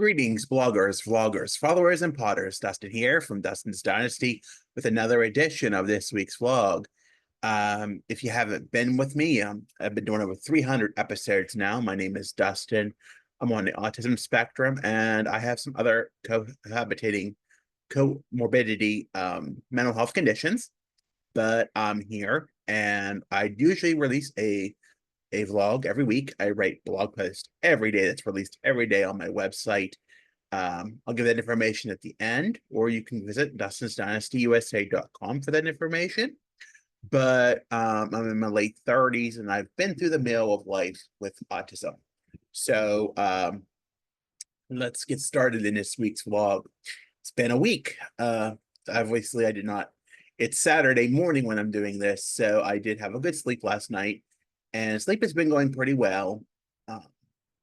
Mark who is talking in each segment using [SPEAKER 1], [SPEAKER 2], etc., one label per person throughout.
[SPEAKER 1] Greetings, bloggers, vloggers, followers, and potters. Dustin here from Dustin's Dynasty with another edition of this week's vlog. If you haven't been with me, I've been doing over 300 episodes now. My name is Dustin. I'm on the autism spectrum, and I have some other cohabitating comorbidity mental health conditions. But I'm here, and I usually release a vlog every week. I write blog posts every day that's released every day on my website. I'll give that information at the end, or you can visit dustinsdynastyusa.com for that information. But I'm in my late 30s and I've been through the mill of life with autism. So let's get started in this week's vlog. It's been a week. Obviously, I did not. It's Saturday morning when I'm doing this, so I did have a good sleep last night. And sleep has been going pretty well.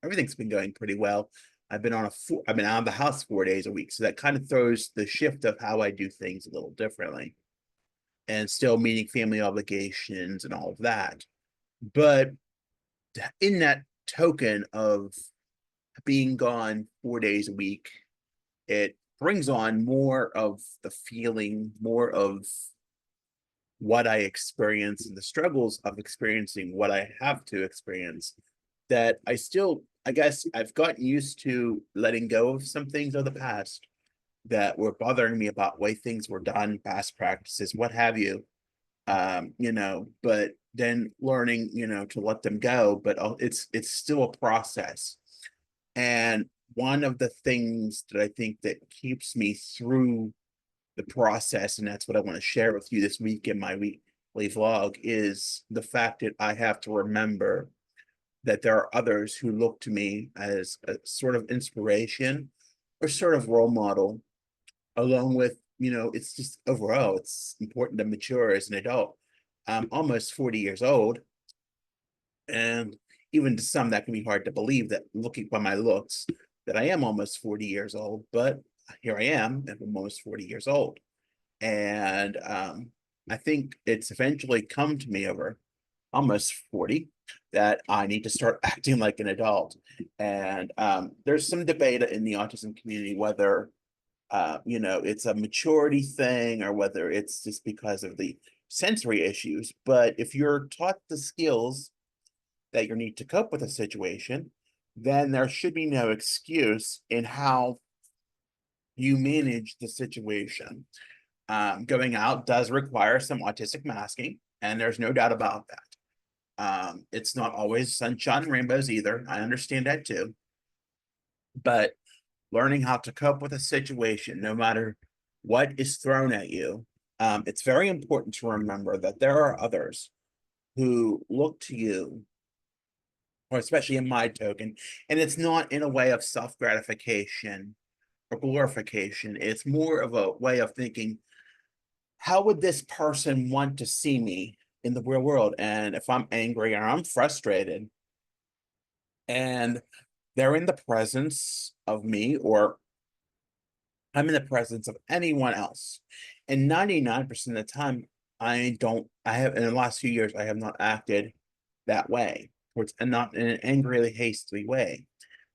[SPEAKER 1] Everything's been going pretty well. I've been out of the house 4 days a week, so that kind of throws the shift of how I do things a little differently, and still meeting family obligations and all of that. But in that token of being gone 4 days a week, it brings on more of the feeling, more of what I experience and the struggles of experiencing what I have to experience, that I guess I've gotten used to letting go of some things of the past that were bothering me about way things were done, past practices, what have you. But then learning, to let them go, but it's still a process. And one of the things that I think that keeps me through the process, and that's what I want to share with you this week in my weekly vlog, is the fact that I have to remember that there are others who look to me as a sort of inspiration or sort of role model, along with, it's just overall, it's important to mature as an adult. I'm almost 40 years old, and even to some, that can be hard to believe, that looking by my looks, that I am almost 40 years old, but here I am, and I'm almost 40 years old. And I think it's eventually come to me over almost 40 that I need to start acting like an adult. And there's some debate in the autism community whether, it's a maturity thing or whether it's just because of the sensory issues. But if you're taught the skills that you need to cope with a situation, then there should be no excuse in how you manage the situation. Going out does require some autistic masking, and there's no doubt about that. It's not always sunshine and rainbows either. I understand that too. But learning how to cope with a situation, no matter what is thrown at you, it's very important to remember that there are others who look to you, or especially in my token, and it's not in a way of self-gratification or glorification. It's more of a way of thinking, how would this person want to see me in the real world? And if I'm angry or I'm frustrated and they're in the presence of me, or I'm in the presence of anyone else, and 99% of the time, I have, in the last few years, I have not acted that way towards, and not in an angrily, hastily way.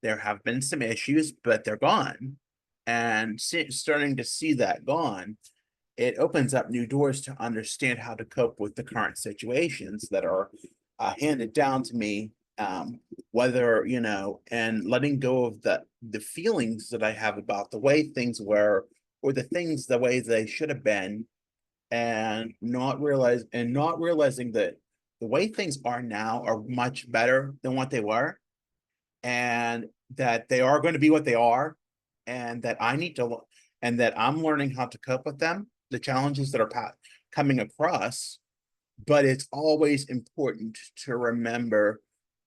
[SPEAKER 1] There have been some issues, but they're gone. And starting to see that gone, it opens up new doors to understand how to cope with the current situations that are handed down to me, whether, and letting go of the feelings that I have about the way things were, or the things the way they should have been, and not realizing that the way things are now are much better than what they were, and that they are going to be what they are, and that and that I'm learning how to cope with them, the challenges that are coming across. But it's always important to remember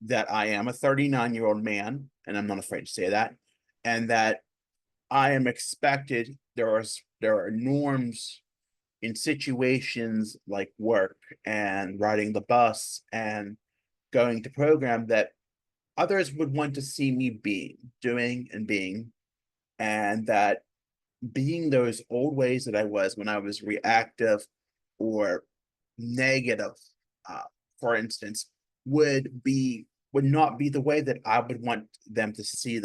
[SPEAKER 1] that I am a 39-year-old man, and I'm not afraid to say that, and that I am expected. There are norms in situations like work and riding the bus and going to program that others would want to see me doing and being, and that being those old ways that I was when I was reactive or negative, for instance, would be would not be the way that I would want them to see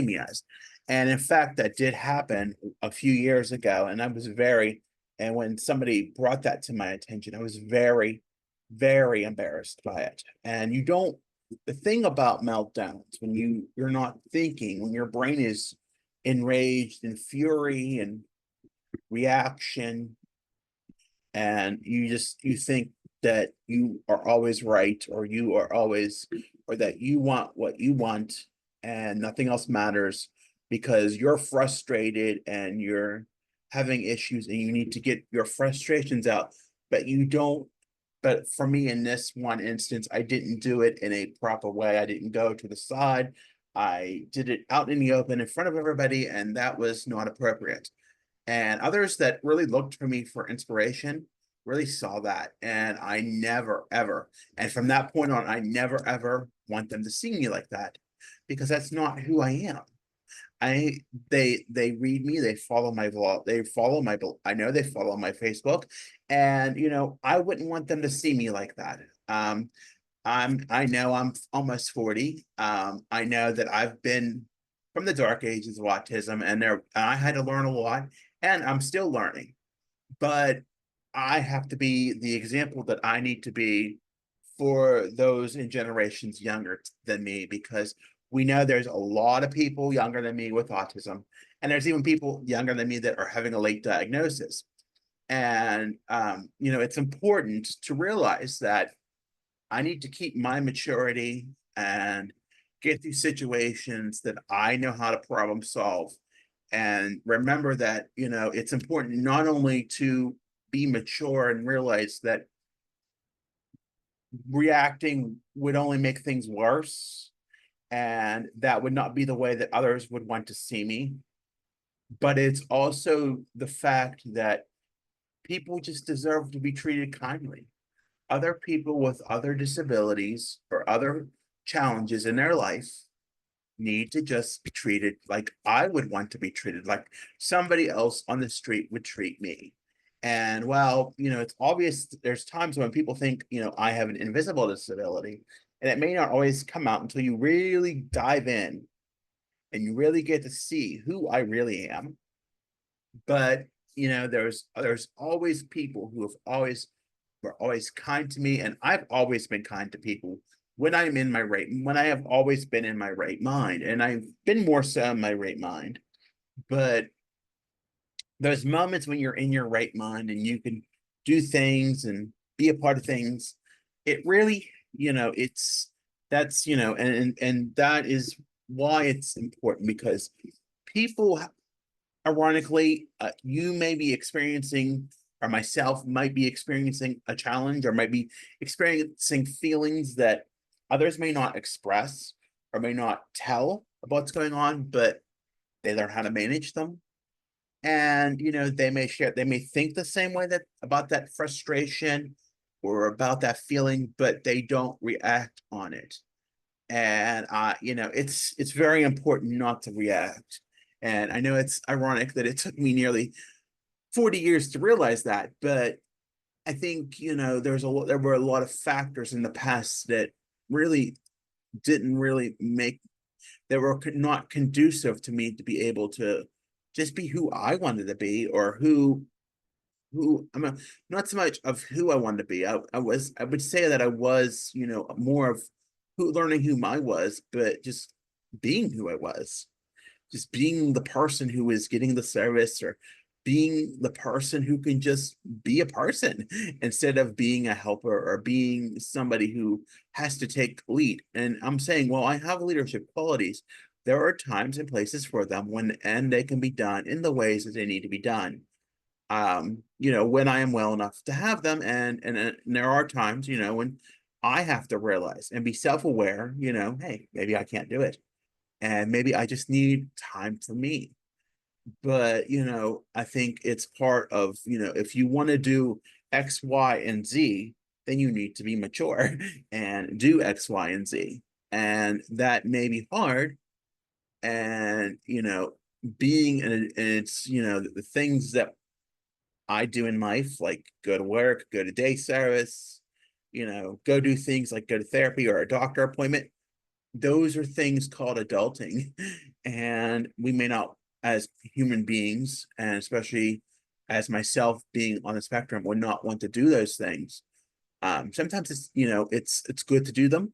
[SPEAKER 1] me as. And in fact, that did happen a few years ago. And when somebody brought that to my attention, I was very, very embarrassed by it. And the thing about meltdowns, when you're not thinking, when your brain is enraged in fury and reaction, and you think that you are always right, or that you want what you want and nothing else matters, because you're frustrated and you're having issues and you need to get your frustrations out, but you don't. But for me, in this one instance, I didn't do it in a proper way. I didn't go to the side. I did it out in the open in front of everybody, and that was not appropriate. And others that really looked for me for inspiration really saw that. And I never, ever, and from that point on, I never, ever want them to see me like that, because that's not who I am. I they read me, they follow my vlog, I know they follow my Facebook, and I wouldn't want them to see me like that. I know I'm almost 40. I know that I've been from the dark ages of autism, and I had to learn a lot, and I'm still learning. But I have to be the example that I need to be for those in generations younger than me, because we know there's a lot of people younger than me with autism, and there's even people younger than me that are having a late diagnosis. And it's important to realize that I need to keep my maturity and get through situations that I know how to problem solve. And remember that, it's important not only to be mature and realize that reacting would only make things worse, and that would not be the way that others would want to see me, but it's also the fact that people just deserve to be treated kindly. Other people with other disabilities or other challenges in their life need to just be treated like I would want to be treated, like somebody else on the street would treat me. And while, it's obvious there's times when people think, I have an invisible disability, and it may not always come out until you really dive in and you really get to see who I really am. But, there's always people who were always kind to me, and I've always been kind to people when I have always been in my right mind, and I've been more so in my right mind. But there's moments when you're in your right mind and you can do things and be a part of things. It really, it's that's and that is why it's important, because people, ironically, you may be experiencing, or myself might be experiencing a challenge, or might be experiencing feelings that others may not express or may not tell about what's going on, but they learn how to manage them. And they may think the same way that about that frustration or about that feeling, but they don't react on it. And it's very important not to react. And I know it's ironic that it took me nearly 40 years to realize that, but I think, there were a lot of factors in the past that really didn't really make that were not conducive to me to be able to just be who I wanted to be, or who I'm not so much of who I wanted to be. I would say that I was, more of learning who I was, but just being who I was, just being the person who is getting the service, or being the person who can just be a person instead of being a helper or being somebody who has to take lead. And I'm saying, well, I have leadership qualities. There are times and places for them and they can be done in the ways that they need to be done. When I am well enough to have them, and there are times, when I have to realize and be self-aware, hey, maybe I can't do it. And maybe I just need time for me. But, I think it's part of, if you want to do X, Y, and Z, then you need to be mature and do X, Y, and Z. And that may be hard. And, being and it's, the things that I do in life, like go to work, go to day service, go do things like go to therapy or a doctor appointment. Those are things called adulting. And we may not, as human beings, and especially as myself being on the spectrum, would not want to do those things. Sometimes it's good to do them.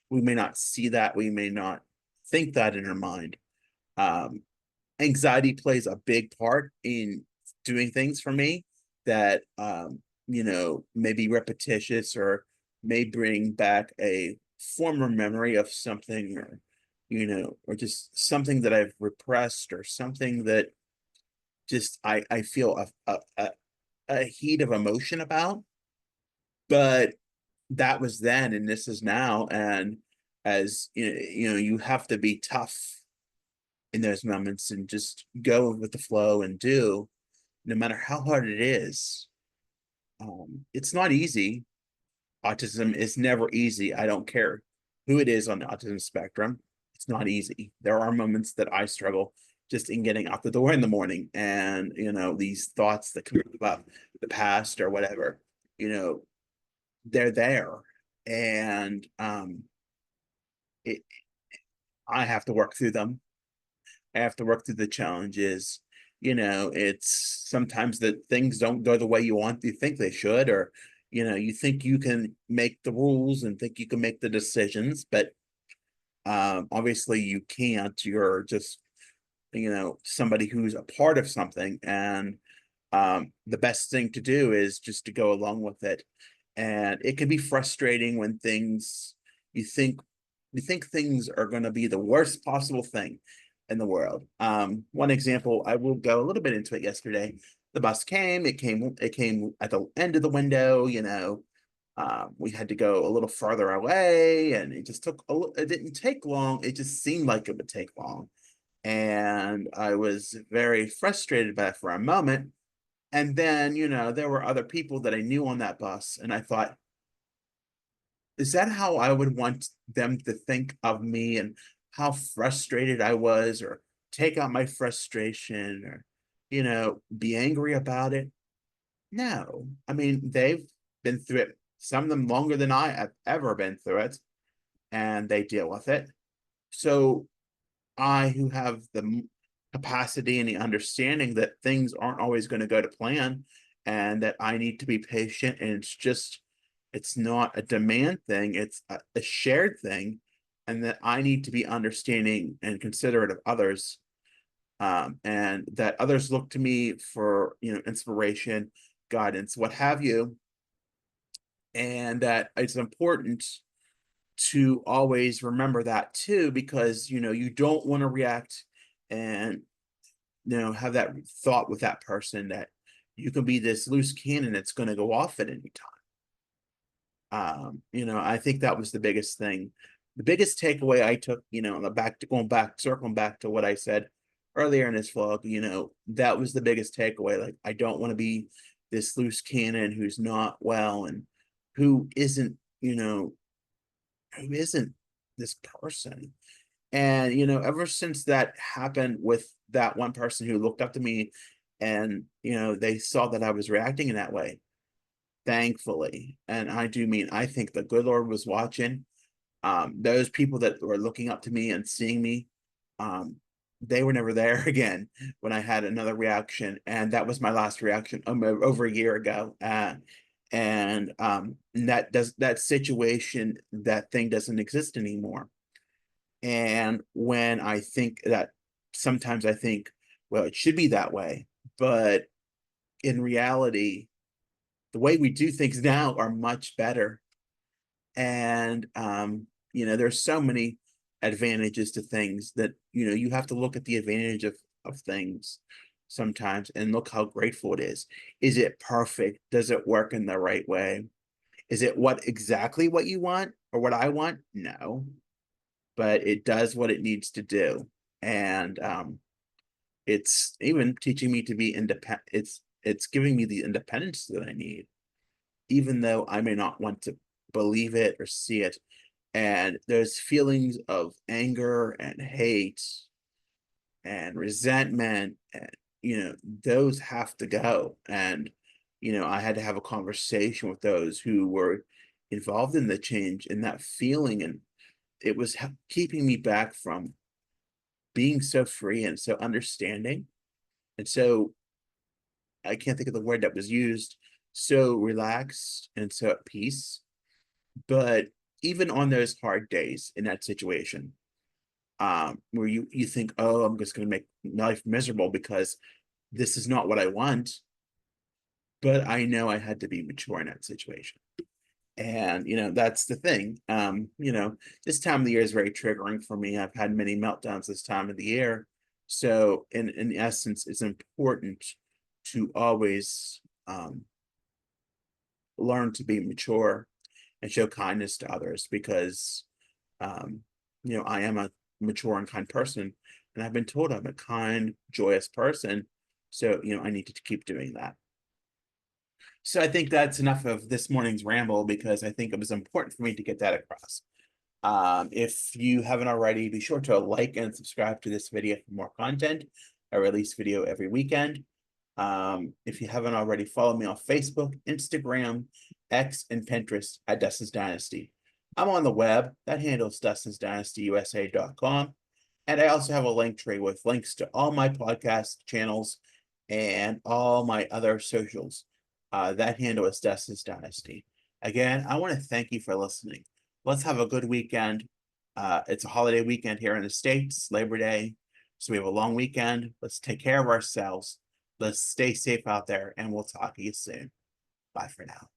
[SPEAKER 1] We may not see that, we may not think that in our mind. Um, Anxiety plays a big part in doing things for me that may be repetitious or may bring back a former memory of something, or just something that I've repressed, or something that just I feel a heat of emotion about. But that was then and this is now. And as you have to be tough in those moments and just go with the flow and do, no matter how hard it is. It's not easy. Autism is never easy. I don't care who it is on the autism spectrum. It's not easy. There are moments that I struggle just in getting out the door in the morning, and these thoughts that come up about the past or whatever, you know, they're there. And it, I have to work through them. I have to work through the challenges. It's sometimes that things don't go the way you think they should, or you think you can make the rules and think you can make the decisions, but obviously you can't. You're just somebody who's a part of something, and the best thing to do is just to go along with it. And it can be frustrating when you think you think things are going to be the worst possible thing in the world. One example, I will go a little bit into it. Yesterday, the bus came. It came at the end of the window. We had to go a little farther away, and it just took it didn't take long. It just seemed like it would take long, and I was very frustrated by it for a moment. And then, there were other people that I knew on that bus, and I thought, is that how I would want them to think of me, and how frustrated I was, or take out my frustration, or, be angry about it? No. I mean, they've been through it, some of them longer than I have ever been through it, and they deal with it. So I, who have the capacity and the understanding that things aren't always going to go to plan, and that I need to be patient, and it's not a demand thing, it's a shared thing, and that I need to be understanding and considerate of others, and that others look to me for inspiration, guidance, what have you, and that it's important to always remember that too, because you don't want to react and have that thought with that person that you can be this loose cannon that's going to go off at any time. I think that was the biggest thing. The biggest takeaway I took, circling back to what I said earlier in this vlog, that was the biggest takeaway. Like, I don't want to be this loose cannon who's not well, and who isn't, who isn't this person. And ever since that happened with that one person who looked up to me, and they saw that I was reacting in that way, thankfully, and I do mean, I think the good Lord was watching. Those people that were looking up to me and seeing me, um they were never there again when I had another reaction, and that was my last reaction over a year ago. And that situation, that thing doesn't exist anymore. And when I think that, sometimes I think, well, it should be that way. But in reality, the way we do things now are much better. And there's so many advantages to things that you have to look at the advantage of things sometimes, and look how grateful it is. Is it perfect? Does it work in the right way? Is it exactly what you want or what I want? No, but it does what it needs to do. And it's even teaching me to be independent. It's giving me the independence that I need, even though I may not want to believe it or see it. And there's feelings of anger and hate and resentment, and those have to go. And I had to have a conversation with those who were involved in the change and that feeling, and it was keeping me back from being so free and so understanding. And so I can't think of the word that was used, so relaxed and so at peace. But even on those hard days in that situation, where you think, oh, I'm just going to make life miserable because this is not what I want. But I know I had to be mature in that situation. And, that's the thing. This time of the year is very triggering for me. I've had many meltdowns this time of the year. So in essence, it's important to always learn to be mature and show kindness to others because I am a mature and kind person, and I've been told I'm a kind, joyous person. So, I need to keep doing that. So I think that's enough of this morning's ramble because I think it was important for me to get that across. If you haven't already, be sure to like and subscribe to this video for more content. I release video every weekend. If you haven't already, follow me on Facebook, Instagram, X, and Pinterest at Dustin's Dynasty. I'm on the web. That handle is dustinsdynastyusa.com. And I also have a link tree with links to all my podcast channels and all my other socials. That handle is Dustin's Dynasty. Again, I want to thank you for listening. Let's have a good weekend. It's a holiday weekend here in the States, Labor Day. So we have a long weekend. Let's take care of ourselves. Let's stay safe out there, and we'll talk to you soon. Bye for now.